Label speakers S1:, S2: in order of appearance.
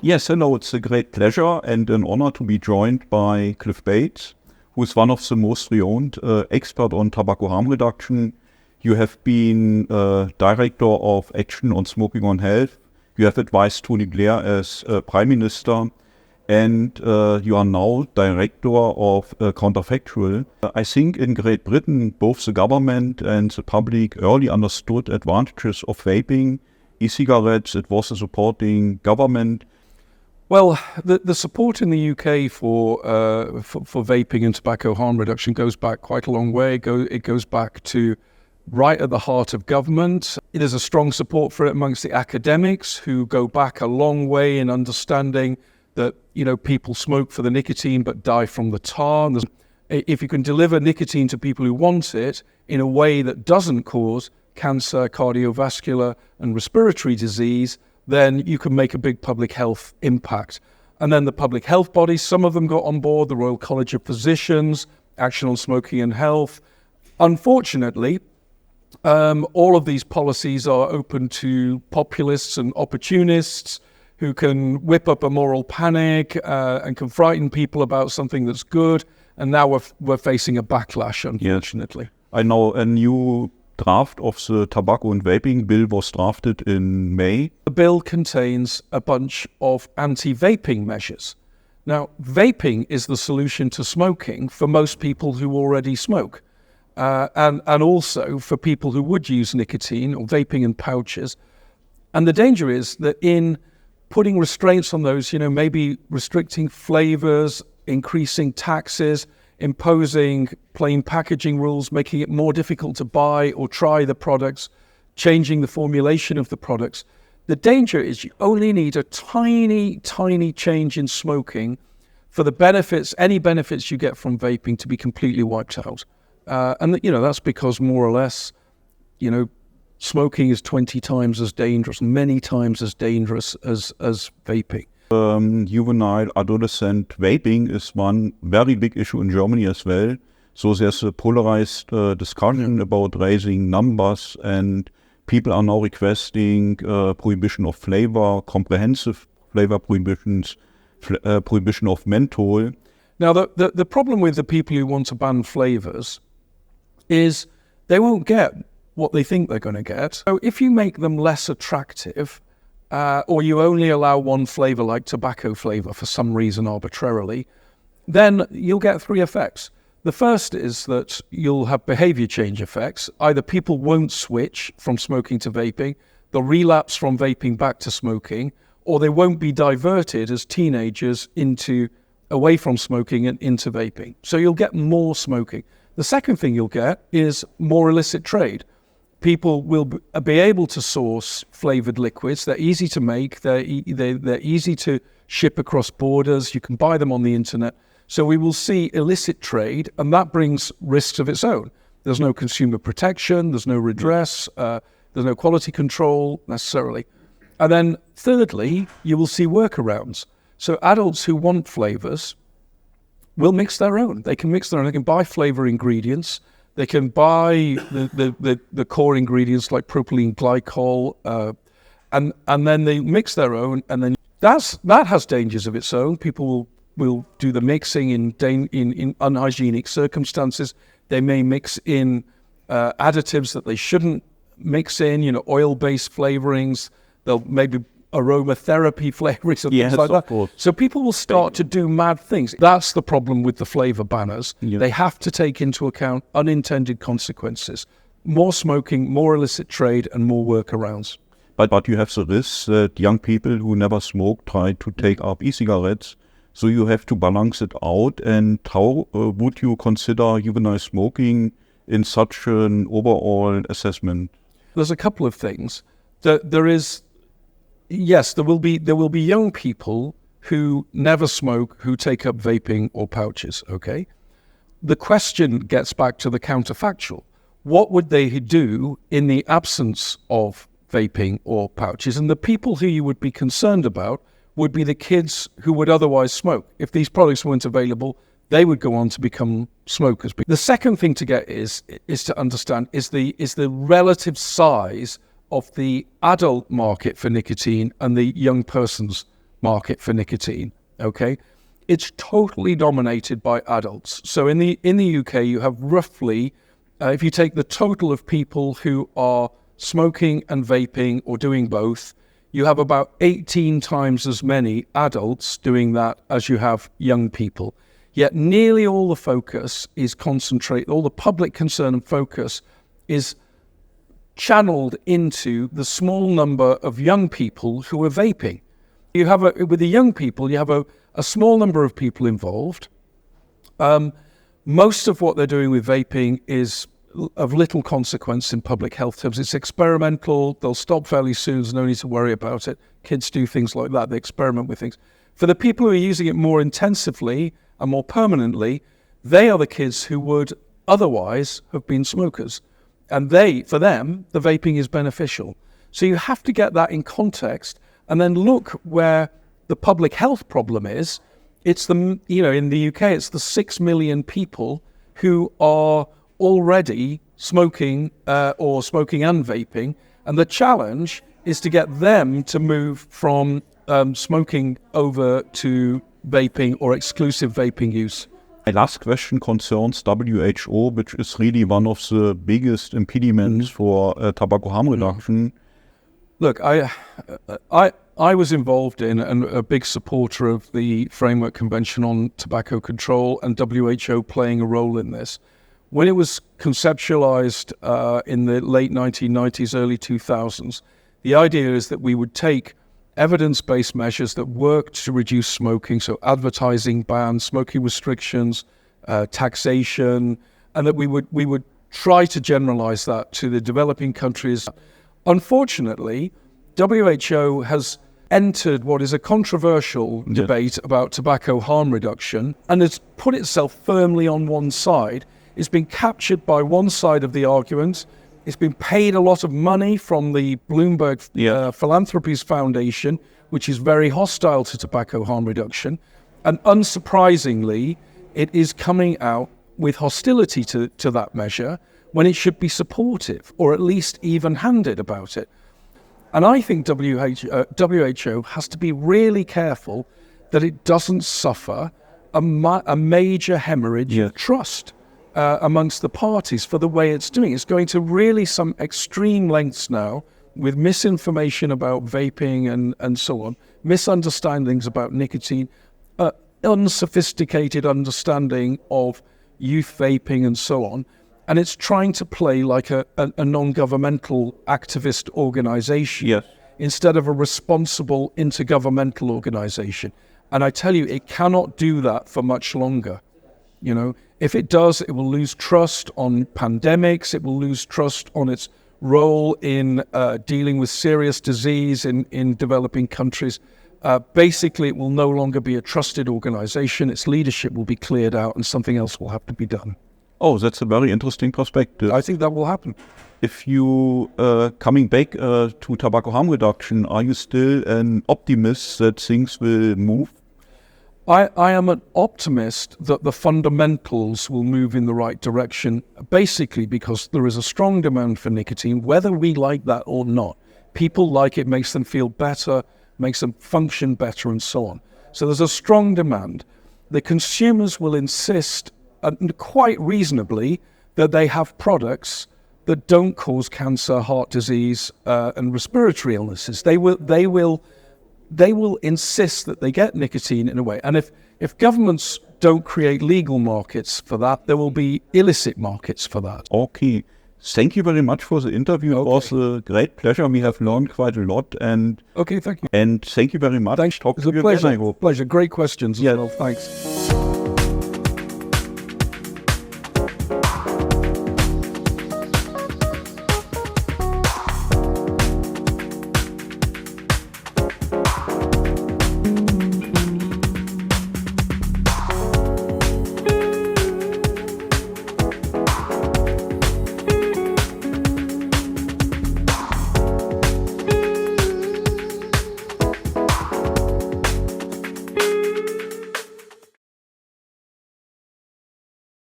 S1: Yes, hello, it's a great pleasure and an honor to be joined by Clive, who is one of the most renowned expert on tobacco harm reduction. You have been Director of Action on Smoking on Health. You have advised Tony Blair as Prime Minister, and you are now Director of Counterfactual. I think in Great Britain, both the government and the public early understood advantages of vaping, e-cigarettes. It was a supporting government.
S2: Well, the support in the UK for vaping and tobacco harm reduction goes back quite a long way. It goes back to right at the heart of government. There's a strong support for it amongst the academics who go back a long way in understanding that, people smoke for the nicotine but die from the tar. If you can deliver nicotine to people who want it in a way that doesn't cause cancer, cardiovascular and respiratory disease, then you can make a big public health impact. And then the public health bodies, some of them got on board, the Royal College of Physicians, Action on Smoking and Health. Unfortunately, all of these policies are open to populists and opportunists who can whip up a moral panic and can frighten people about something that's good. And now we're facing a backlash, unfortunately.
S1: Yes. I know a new draft of the tobacco and vaping bill was drafted in May.
S2: The bill contains a bunch of anti-vaping measures. Now, vaping is the solution to smoking for most people who already smoke, and also for people who would use nicotine or vaping in pouches. And the danger is that in putting restraints on those, maybe restricting flavors, increasing taxes, imposing plain packaging rules, making it more difficult to buy or try the products, changing the formulation of the products. The danger is you only need a tiny, tiny change in smoking for the benefits, any benefits you get from vaping, to be completely wiped out. And that's because more or less, smoking is 20 times as dangerous, many times as dangerous as vaping.
S1: Juvenile adolescent vaping is one very big issue in Germany as well. So there's a polarized discussion about raising numbers, and people are now requesting prohibition of flavor, comprehensive flavor prohibitions, prohibition of menthol.
S2: Now, the problem with the people who want to ban flavors is they won't get what they think they're going to get. So if you make them less attractive, or you only allow one flavor like tobacco flavor for some reason arbitrarily, then you'll get three effects. The first is that you'll have behavior change effects. Either people won't switch from smoking to vaping, they'll relapse from vaping back to smoking, or they won't be diverted as teenagers away from smoking and into vaping. So you'll get more smoking. The second thing you'll get is more illicit trade. People will be able to source flavored liquids. They're easy to make. They're easy to ship across borders. You can buy them on the internet. So we will see illicit trade, and that brings risks of its own. There's no consumer protection. There's no redress. There's no quality control necessarily. And then thirdly, you will see workarounds. So adults who want flavors will mix their own. They can mix their own. They can buy flavor ingredients. They can buy the core ingredients like propylene glycol, and then they mix their own, and then that has dangers of its own. People will do the mixing in unhygienic circumstances. They may mix in additives that they shouldn't mix in, oil-based flavorings. They'll maybe aromatherapy flavorings and things like that.
S1: Course.
S2: So people will start to do mad things. That's the problem with the flavor banners. Yeah. They have to take into account unintended consequences. More smoking, more illicit trade, and more workarounds.
S1: But you have the risk that young people who never smoked try to take up e-cigarettes. So you have to balance it out. And how would you consider juvenile smoking in such an overall assessment?
S2: There's a couple of things. Yes, there will be young people who never smoke who take up vaping or pouches, okay? The question gets back to the counterfactual. What would they do in the absence of vaping or pouches? And the people who you would be concerned about would be the kids who would otherwise smoke. If these products weren't available, they would go on to become smokers. The second thing to get is to understand is the relative size of the adult market for nicotine and the young person's market for nicotine, okay? It's totally dominated by adults. So in the UK, you have roughly, if you take the total of people who are smoking and vaping or doing both, you have about 18 times as many adults doing that as you have young people. Yet nearly all the focus is concentrated, all the public concern and focus is channeled into the small number of young people who are vaping. With the young people, you have a small number of people involved. Most of what they're doing with vaping is of little consequence in public health terms. It's experimental. They'll stop fairly soon. There's no need to worry about it. Kids do things like that. They experiment with things. For the people who are using it more intensively and more permanently, they are the kids who would otherwise have been smokers. And for them, the vaping is beneficial. So you have to get that in context and then look where the public health problem is. It's in the UK, it's the 6 million people who are already smoking or smoking and vaping. And the challenge is to get them to move from smoking over to vaping or exclusive vaping use.
S1: My last question concerns WHO, which is really one of the biggest impediments for tobacco harm reduction.
S2: Look, I was involved in and a big supporter of the Framework Convention on Tobacco Control and WHO playing a role in this. When it was conceptualized in the late 1990s, early 2000s, the idea is that we would take evidence-based measures that worked to reduce smoking, so advertising bans, smoking restrictions, taxation, and that we would try to generalize that to the developing countries. Unfortunately, WHO has entered what is a controversial debate about tobacco harm reduction and has put itself firmly on one side. It's been captured by one side of the argument. It's been paid a lot of money from the Bloomberg Philanthropies Foundation, which is very hostile to tobacco harm reduction. And unsurprisingly, it is coming out with hostility to that measure when it should be supportive or at least even-handed about it. And I think WHO has to be really careful that it doesn't suffer a major hemorrhage of trust amongst the parties for the way it's doing. It's going to really some extreme lengths now with misinformation about vaping and so on, misunderstandings about nicotine, unsophisticated understanding of youth vaping and so on. And it's trying to play like a non-governmental activist organization instead of a responsible intergovernmental organization. And I tell you, it cannot do that for much longer. You know, if it does, it will lose trust on pandemics. It will lose trust on its role in dealing with serious disease in developing countries. Basically, it will no longer be a trusted organization. Its leadership will be cleared out and something else will have to be done.
S1: Oh, that's a very interesting perspective.
S2: I think that will happen.
S1: If you, coming back to tobacco harm reduction, are you still an optimist that things will move?
S2: I am an optimist that the fundamentals will move in the right direction, basically because there is a strong demand for nicotine, whether we like that or not. People like it, makes them feel better, makes them function better, and so on. So there's a strong demand. The consumers will insist, quite reasonably, that they have products that don't cause cancer, heart disease, and respiratory illnesses. They will insist that they get nicotine in a way. And if governments don't create legal markets for that, there will be illicit markets for that.
S1: Okay. Thank you very much for the interview. It was a great pleasure. We have learned quite a lot. And
S2: okay, thank you.
S1: And thank you very much.
S2: Thanks.
S1: Talk
S2: It was
S1: to
S2: a
S1: you
S2: pleasure.
S1: again, I hope.
S2: Pleasure. Great questions as well. Thanks.